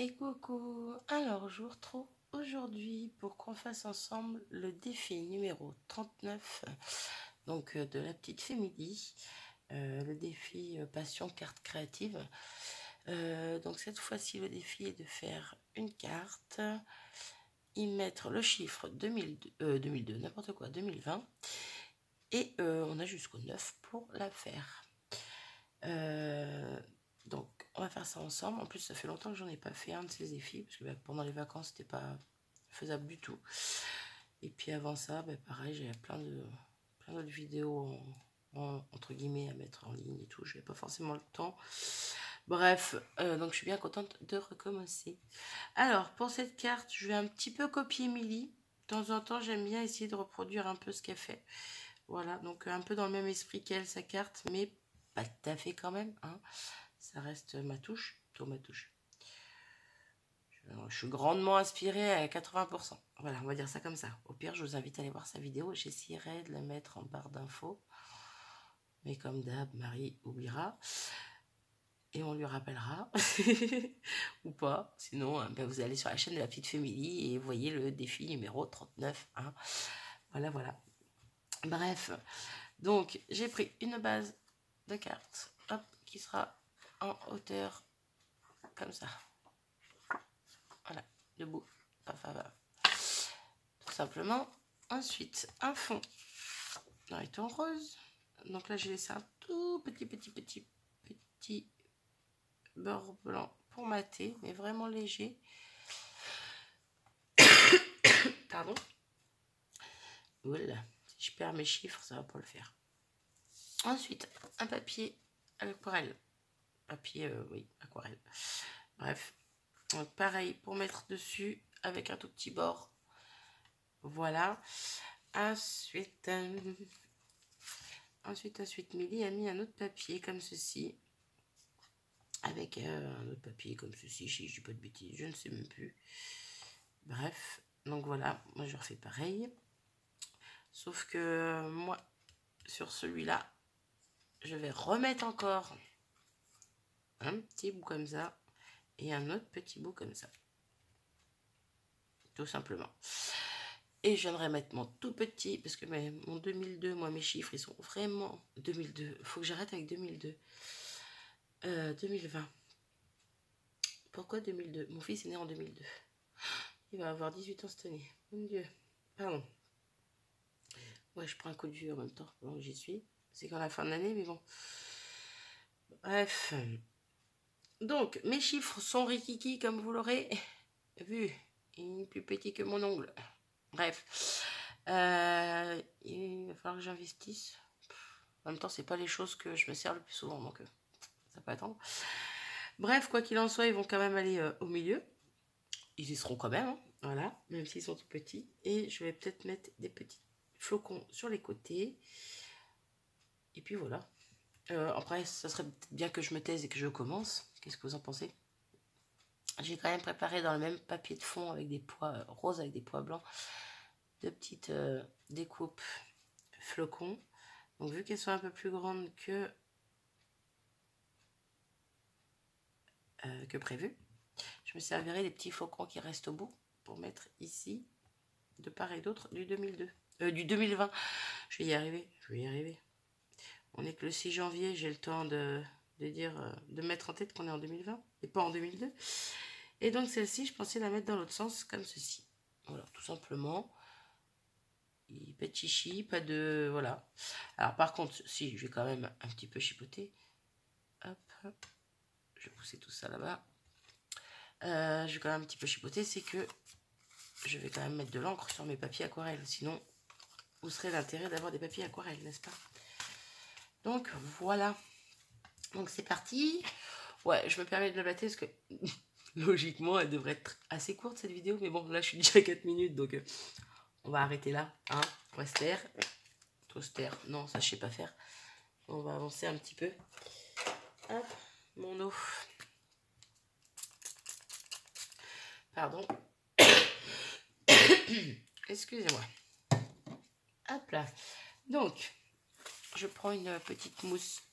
Et coucou, alors je vous retrouve aujourd'hui pour qu'on fasse ensemble le défi numéro 39 donc de la petite Fémidie, le défi passion carte créative. Donc cette fois-ci le défi est de faire une carte, y mettre le chiffre 2002, n'importe quoi, 2020 et on a jusqu'au 9 pour la faire. Donc on va faire ça ensemble. En plus ça fait longtemps que j'en ai pas fait un de ces défis parce que pendant les vacances c'était pas faisable du tout. Et puis avant ça pareil, j'avais plein d'autres vidéos entre guillemets à mettre en ligne et tout, j'avais pas forcément le temps. Bref, donc je suis bien contente de recommencer. Alors pour cette carte je vais un petit peu copier Émilie. De temps en temps j'aime bien essayer de reproduire un peu ce qu'elle fait. Voilà, donc un peu dans le même esprit qu'elle, sa carte, mais pas tout à fait quand même, hein. Ça reste ma touche, plutôt ma touche. Je suis grandement inspirée à 80%. Voilà, on va dire ça comme ça. Au pire, je vous invite à aller voir sa vidéo. J'essaierai de la mettre en barre d'infos. Mais comme d'hab, Marie oubliera. Et on lui rappellera. Ou pas. Sinon, vous allez sur la chaîne de la petite Fémidie et vous voyez le défi numéro 39. Hein. Voilà, voilà. Bref. Donc, j'ai pris une base de cartes. Hop, qui sera en hauteur comme ça. Voilà, debout. Tout simplement. Ensuite, un fond dans les tons roses. Donc là, j'ai laissé un tout petit beurre blanc pour mater, mais vraiment léger. Pardon. Oula, si je perds mes chiffres, ça va pas le faire. Ensuite, un papier à l'aquarelle. Papier, oui, aquarelle. Bref. Donc pareil pour mettre dessus avec un tout petit bord. Voilà. Ensuite, Milly a mis un autre papier comme ceci. Avec un autre papier comme ceci, si je dis pas de bêtises, je ne sais même plus. Bref, donc voilà, moi je refais pareil. Sauf que moi, sur celui-là, je vais remettre encore un petit bout comme ça et un autre petit bout comme ça. Tout simplement. Et je viendrai mettre mon tout petit, parce que mon 2002, moi mes chiffres, ils sont vraiment... 2002, il faut que j'arrête avec 2002. 2020. Pourquoi 2002? Mon fils est né en 2002. Il va avoir 18 ans cette année. Mon Dieu. Pardon. Ouais, je prends un coup de vieux en même temps. Bon, j'y suis. C'est quand la fin de l'année, mais bon. Bref. Donc, mes chiffres sont rikiki, comme vous l'aurez vu. Il est plus petit que mon ongle. Bref. Il va falloir que j'investisse. En même temps, c'est pas les choses que je me sers le plus souvent, donc ça peut attendre. Bref, quoi qu'il en soit, ils vont quand même aller au milieu. Ils y seront quand même, hein, voilà, même s'ils sont tout petits. Et je vais peut-être mettre des petits flocons sur les côtés. Et puis voilà. Après, ça serait bien que je me taise et que je commence. Qu'est-ce que vous en pensez? J'ai quand même préparé dans le même papier de fond avec des pois roses, avec des pois blancs, de petites découpes flocons. Donc vu qu'elles sont un peu plus grandes que prévu, je me servirai des petits flocons qui restent au bout pour mettre ici, de part et d'autre, du 2002. Du 2020. Je vais y arriver. On est que le 6 janvier, j'ai le temps de mettre en tête qu'on est en 2020 et pas en 2002. Et donc celle-ci, je pensais la mettre dans l'autre sens, comme ceci. Voilà, tout simplement. Pas de chichi, pas de... Voilà. Alors par contre, si, je vais quand même un petit peu chipoter. Hop, hop. Je vais pousser tout ça là-bas. Je vais quand même un petit peu chipoter, c'est que je vais quand même mettre de l'encre sur mes papiers aquarelles. Sinon, où serait l'intérêt d'avoir des papiers aquarelles, n'est-ce pas? Donc voilà. Donc c'est parti. Ouais, je me permets de le blater parce que logiquement elle devrait être assez courte cette vidéo. Mais bon, là je suis déjà à 4 minutes donc on va arrêter là. Hein, on va se taire. Toaster, non, ça je sais pas faire. On va avancer un petit peu. Hop, mon eau. Pardon. Excusez-moi. Hop là. Donc, je prends une petite mousse.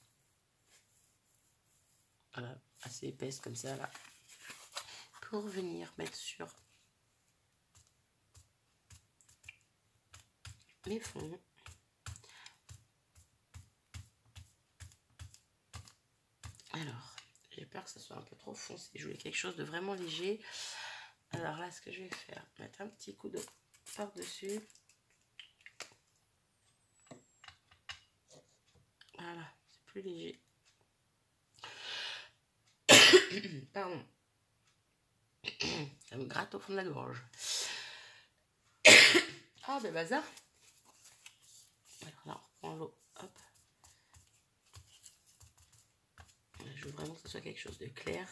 Voilà, assez épaisse comme ça là. pour venir mettre sur mes fonds. Alors, j'ai peur que ça soit un peu trop foncé. Je voulais quelque chose de vraiment léger. Alors là, ce que je vais faire, mettre un petit coup d'eau par-dessus. Voilà, c'est plus léger. Pardon. Ça me gratte au fond de la gorge. Ah, de bazar. Alors là, on reprend l'eau. Hop. Je veux vraiment que ce soit quelque chose de clair.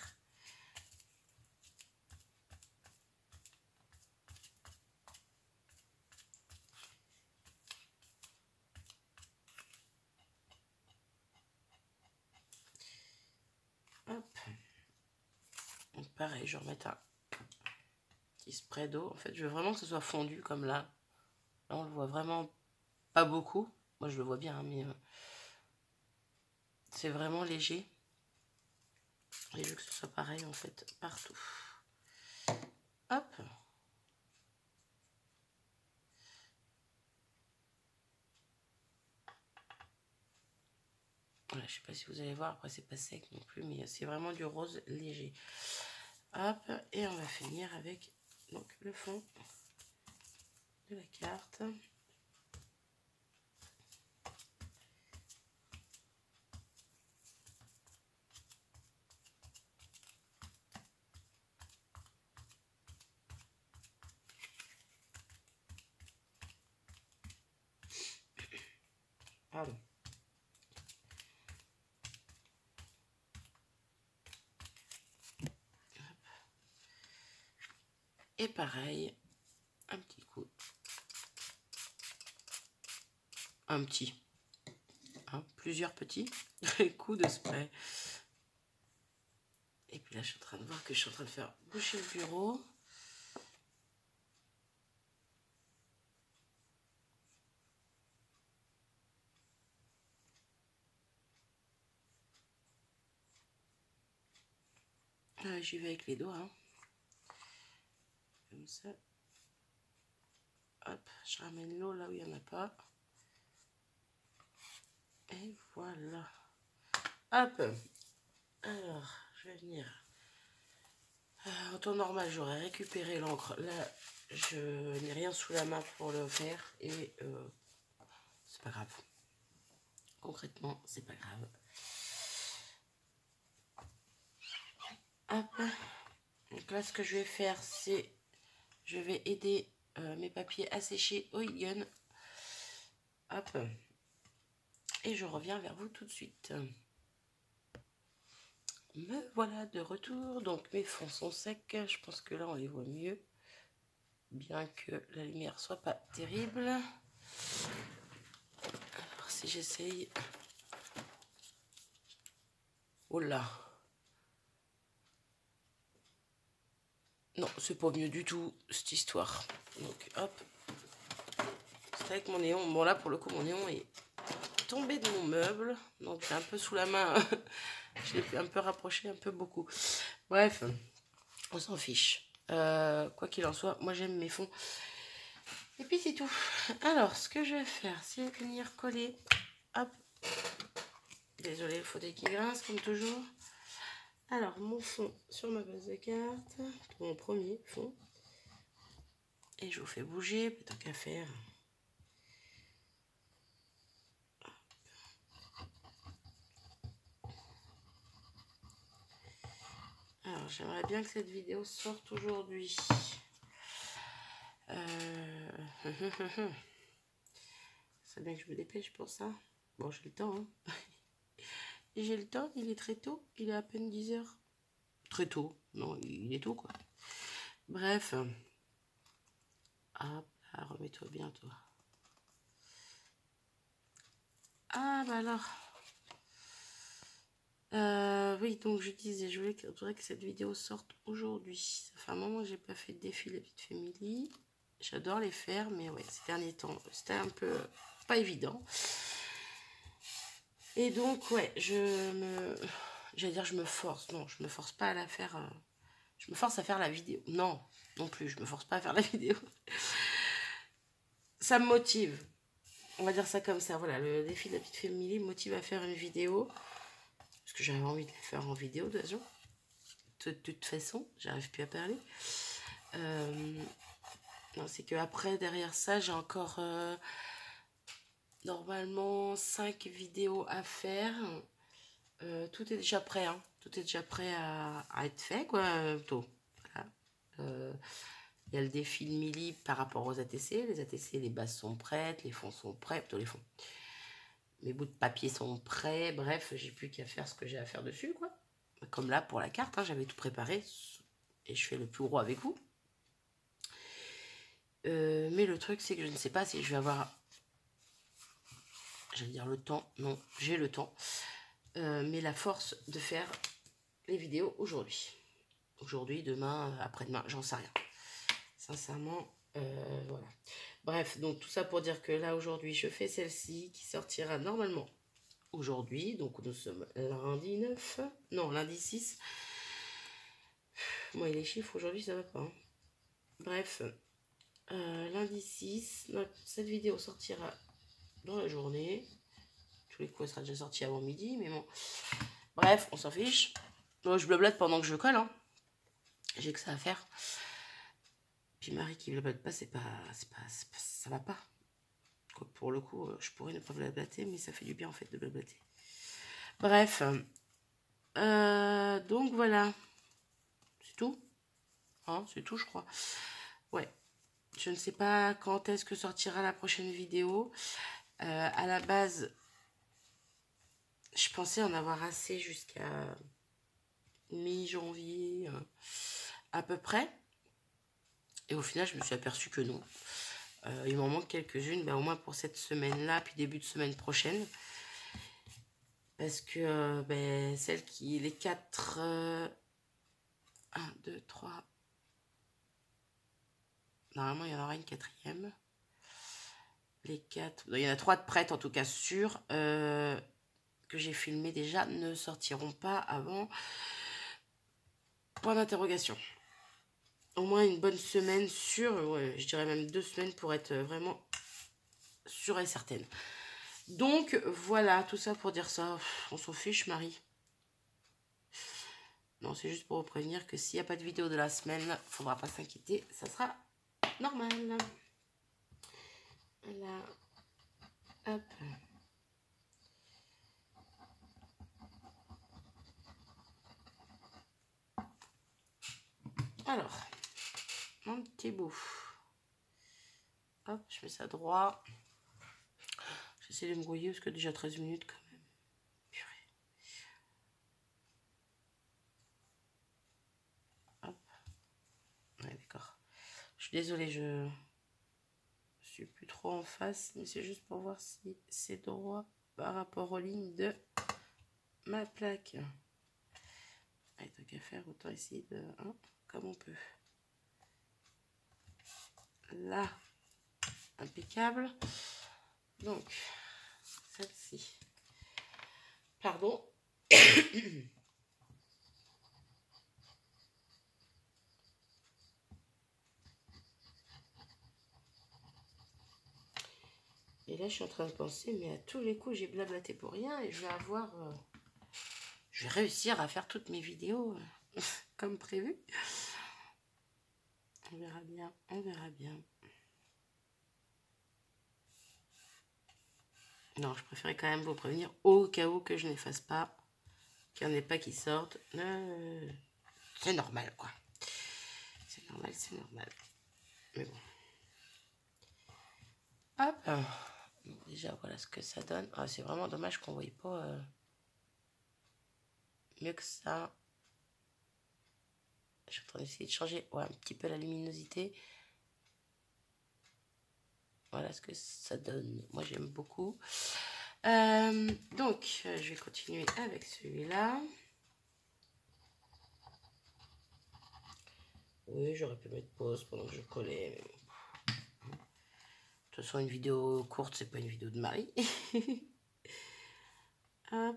Hop. Donc pareil, je vais remettre un petit spray d'eau. En fait, je veux vraiment que ce soit fondu comme là. Là, on le voit vraiment pas beaucoup. Moi, je le vois bien, hein, mais c'est vraiment léger. Et je veux que ce soit pareil, en fait, partout. Hop. Voilà, je sais pas si vous allez voir, après c'est pas sec non plus, mais c'est vraiment du rose léger. Hop, et on va finir avec donc le fond de la carte. Pardon. Et pareil, un petit coup. Un petit. Hein, plusieurs petits coups de spray. Et puis là, je suis en train de voir que je suis en train de faire boucher le bureau. J'y vais avec les doigts. Hein. Comme ça. Hop, je ramène l'eau là où il n'y en a pas. Et voilà. Hop. Alors, je vais venir. En temps normal, j'aurais récupéré l'encre. Là, je n'ai rien sous la main pour le faire. Et c'est pas grave. Concrètement, c'est pas grave. Hop. Donc là, ce que je vais faire, c'est... Je vais aider mes papiers à sécher au Egon. Hop. Et je reviens vers vous tout de suite. Me voilà de retour. Donc mes fonds sont secs. Je pense que là, on les voit mieux. Bien que la lumière soit pas terrible. Alors si j'essaye... Oh là! Non, c'est pas mieux du tout, cette histoire. Donc, hop. C'est avec mon néon. Bon, là, pour le coup, mon néon est tombé de mon meuble. Donc, j'ai un peu sous la main. Je l'ai un peu rapproché, un peu beaucoup. Bref, on s'en fiche. Quoi qu'il en soit, moi, j'aime mes fonds. Et puis, c'est tout. Alors, ce que je vais faire, c'est venir coller. Hop. Désolée, le fauteuil qui grince, comme toujours. Alors, mon fond sur ma base de carte, mon premier fond. Et je vous fais bouger, plutôt qu'à faire. Alors, j'aimerais bien que cette vidéo sorte aujourd'hui. C'est bien que je me dépêche pour ça. Bon, j'ai le temps, hein. Et j'ai le temps, il est très tôt. Il est à peine 10 h. Très tôt. Non, il est tôt, quoi. Bref. Hop, là, remets-toi bien, toi. Ah, bah alors. Oui, donc je disais, je voudrais que cette vidéo sorte aujourd'hui. Ça fait un moment que j'ai pas fait de défilé Fit Family. J'adore les faire, mais ouais, ces derniers temps, c'était un peu pas évident. Et donc, ouais, j'allais dire je me force. Non, je me force pas à la faire Je me force à faire la vidéo. Non, non plus, je me force pas à faire la vidéo. Ça me motive. On va dire ça comme ça. Voilà, le défi de la petite famille me motive à faire une vidéo. Parce que j'avais envie de le faire en vidéo, de toute façon. J'arrive plus à parler. Non, c'est que après, derrière ça, j'ai encore normalement 5 vidéos à faire. Tout est déjà prêt, hein. Tout est déjà prêt à être fait, quoi. Tôt. Voilà. Il y a le défi de Milly par rapport aux ATC. Les ATC, les bases sont prêtes, les fonds sont prêts, plutôt les fonds. Mes bouts de papier sont prêts. Bref, j'ai plus qu'à faire ce que j'ai à faire dessus, quoi. Comme là, pour la carte, hein, j'avais tout préparé. Et je fais le plus gros avec vous. Mais le truc, c'est que je ne sais pas si je vais avoir... J'allais dire le temps. Non, j'ai le temps. Mais la force de faire les vidéos aujourd'hui. Aujourd'hui, demain, après-demain, j'en sais rien. Sincèrement, voilà. Bref, donc tout ça pour dire que là, aujourd'hui, je fais celle-ci qui sortira normalement aujourd'hui. Donc nous sommes lundi 9. Non, lundi 6. Moi, les chiffres, aujourd'hui, ça va pas. Hein. Bref, lundi 6, cette vidéo sortira dans la journée. Tous les coups, elle sera déjà sortie avant midi, mais bon. Bref, on s'en fiche. Moi, je blablate pendant que je colle. Hein. J'ai que ça à faire. Puis Marie qui blablate pas, ça va pas. Quoi, pour le coup, je pourrais ne pas blablater, mais ça fait du bien en fait de blablater. Bref. Donc voilà. C'est tout. Hein, c'est tout, je crois. Ouais. Je ne sais pas quand est-ce que sortira la prochaine vidéo. À la base, je pensais en avoir assez jusqu'à mi-janvier, à peu près. Et au final, je me suis aperçue que non. Il m'en manque quelques-unes, ben, au moins pour cette semaine-là, puis début de semaine prochaine. Parce que ben, celle qui... Les 4... 1, 2, 3... Normalement, il y en aura une quatrième. Les 4... Il y en a 3 de prêtes, en tout cas, sûres. Que j'ai filmé déjà, ne sortiront pas avant... Point d'interrogation. Au moins une bonne semaine sûre. Ouais, je dirais même 2 semaines pour être vraiment sûre et certaine. Donc, voilà, tout ça pour dire ça. On s'en fiche, Marie. Non, c'est juste pour vous prévenir que s'il n'y a pas de vidéo de la semaine, il ne faudra pas s'inquiéter. Ça sera normal. Voilà. Hop. Alors, mon petit bout. Hop, je mets ça droit. J'essaie de me grouiller parce que déjà 13 minutes quand même. Purée. Hop. Ouais, d'accord. Je suis désolée, je suis plus trop en face, mais c'est juste pour voir si c'est droit par rapport aux lignes de ma plaque. Allez, tant qu'à faire, autant essayer de... Hein, comme on peut. Là, impeccable. Donc, celle-ci. Pardon. Et là, je suis en train de penser, mais à tous les coups, j'ai blablaté pour rien et je vais avoir... je vais réussir à faire toutes mes vidéos comme prévu. On verra bien, on verra bien. Non, je préférais quand même vous prévenir au cas où que je n'efface pas, qu'il n'y en ait pas qui sortent. C'est normal, quoi. C'est normal, c'est normal. Mais bon. Hop. Déjà, voilà ce que ça donne. Ah, c'est vraiment dommage qu'on ne voyait pas mieux que ça. Je suis en train d'essayer de changer un petit peu la luminosité. Voilà ce que ça donne. Moi, j'aime beaucoup. Donc, je vais continuer avec celui-là. Oui, j'aurais pu mettre pause pendant que je collais. De toute façon, une vidéo courte, c'est pas une vidéo de Marie. Hop.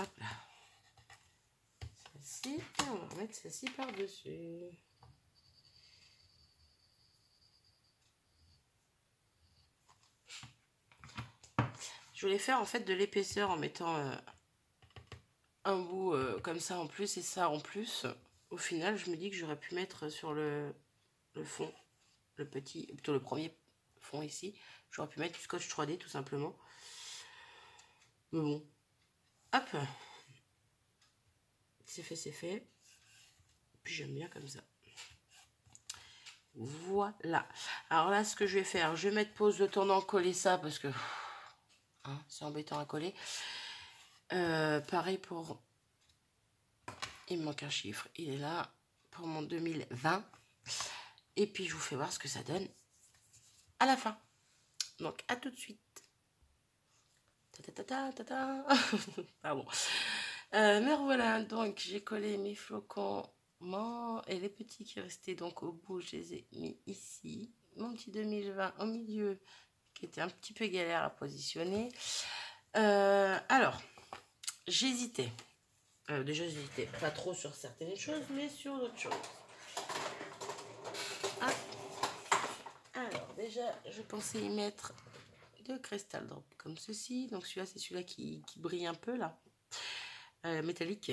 Hop là. Celle-ci, et on va mettre celle-ci par-dessus. Je voulais faire en fait de l'épaisseur en mettant un bout comme ça en plus et ça en plus. Au final, je me dis que j'aurais pu mettre sur le fond, le petit, plutôt le premier fond ici. J'aurais pu mettre du scotch 3D tout simplement. Mais bon, hop, c'est fait, c'est fait. Puis j'aime bien comme ça. Voilà. Alors là, ce que je vais faire, je vais mettre pause le temps d'encoller ça parce que hein, c'est embêtant à coller. Pareil pour... Il me manque un chiffre. Il est là pour mon 2020. Et puis, je vous fais voir ce que ça donne à la fin. Donc, à tout de suite. Pardon. Mais voilà, donc j'ai collé mes flocons et les petits qui restaient donc au bout, je les ai mis ici. Mon petit 2020 au milieu, qui était un petit peu galère à positionner. Alors, j'hésitais. Déjà, j'hésitais pas trop sur certaines choses, mais sur d'autres choses. Ah. Alors, déjà, je pensais y mettre deux Crystal Drop comme ceci. Donc, celui-là, c'est celui-là qui brille un peu, là. Métallique.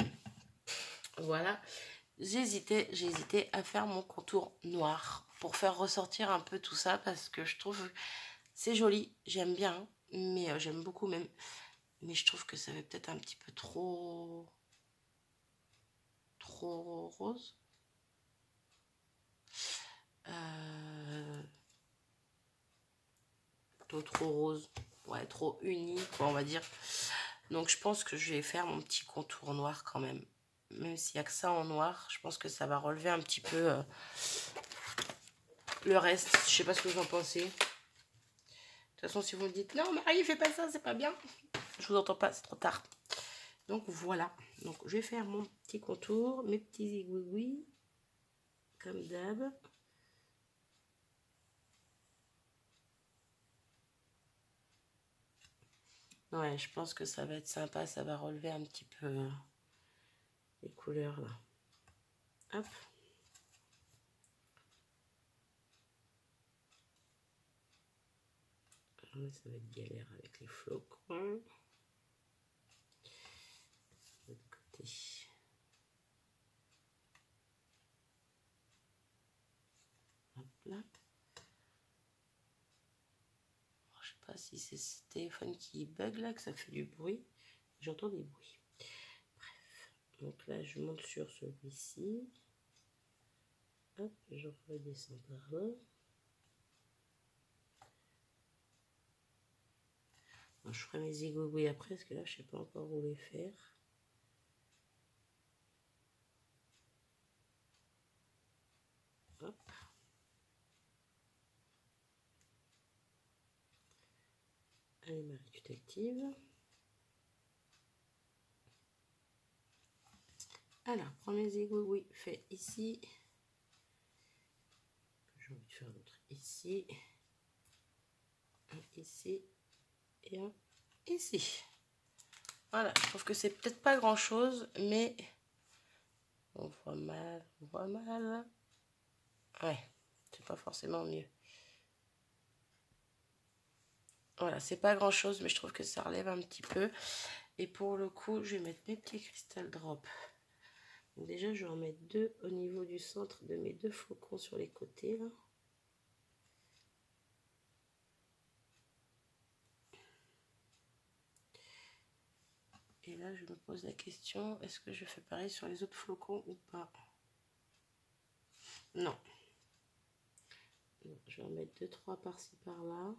Voilà. J'hésitais à faire mon contour noir pour faire ressortir un peu tout ça parce que je trouve c'est joli, j'aime bien, mais j'aime beaucoup même. Mais je trouve que ça fait peut-être un petit peu trop rose. Plutôt trop rose. Ouais, trop uni, quoi, on va dire. Donc je pense que je vais faire mon petit contour noir quand même. Même s'il n'y a que ça en noir, je pense que ça va relever un petit peu le reste. Je sais pas ce que vous en pensez. De toute façon, si vous me dites non, Marie, fais pas ça, c'est pas bien. Je vous entends pas, c'est trop tard. Donc voilà. Donc je vais faire mon petit contour, mes petits aiguilles, comme d'hab. Ouais, je pense que ça va être sympa, ça va relever un petit peu les couleurs là. Hop. Alors, ça va être galère avec les flocons. De l'autre côté. Hop là. Alors, je sais pas si c'est ce téléphone qui bug là, que ça fait du bruit. J'entends des bruits. Bref. Donc là, je monte sur celui-ci. Hop, je redescends par là. Alors, je ferai mes égouilles après, parce que là, je sais pas encore où les faire. Hop. Allez, Marie, tu t'actives. Alors, premier égouille fait ici. J'ai envie de faire l'autre ici. Un ici. Et un ici. Voilà, je trouve que c'est peut-être pas grand chose, mais on voit mal, on voit mal. Ouais, c'est pas forcément mieux. Voilà, c'est pas grand chose, mais je trouve que ça relève un petit peu. Et pour le coup, je vais mettre mes petits Crystal Drop. Donc déjà, je vais en mettre deux au niveau du centre de mes deux flocons sur les côtés là. Et là, je me pose la question, est-ce que je fais pareil sur les autres flocons ou pas? Non. Je vais en mettre 2-3 par-ci par-là.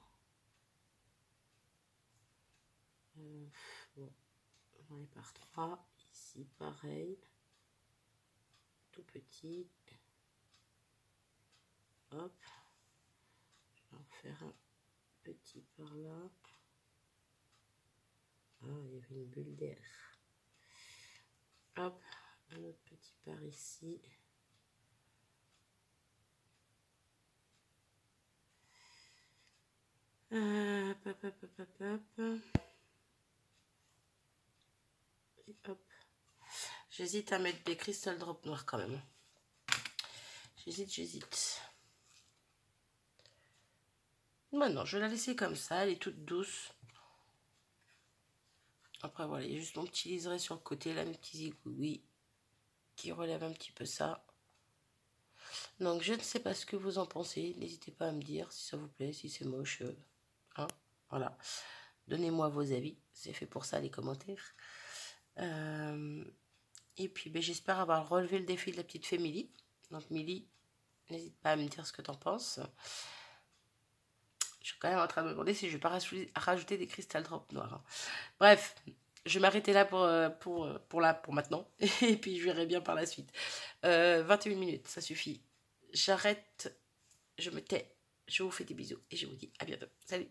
Bon, on va aller par 3. Ici, pareil. Tout petit. Hop. Je vais en faire un petit par-là. Ah, il y avait une bulle d'air. Hop, un autre petit par ici. Hop, hop, hop, hop, hop. Et J'hésite à mettre des Crystal Drop noirs quand même. J'hésite. Maintenant, je vais la laisser comme ça. Elle est toute douce. Après, voilà, il y a juste mon petit liseré sur le côté, là, mes petits zigouis qui relève un petit peu ça. Donc, je ne sais pas ce que vous en pensez. N'hésitez pas à me dire si ça vous plaît, si c'est moche. Hein, voilà. Donnez-moi vos avis. C'est fait pour ça, les commentaires. Et puis, ben, j'espère avoir relevé le défi de la petite fée Milly. Donc, Milly, n'hésite pas à me dire ce que tu en penses. Je suis quand même en train de me demander si je ne vais pas rajouter des Crystal Drop noirs. Hein. Bref, je vais m'arrêter là pour maintenant. Et puis, je verrai bien par la suite. 21 minutes, ça suffit. J'arrête, je me tais. Je vous fais des bisous et je vous dis à bientôt. Salut!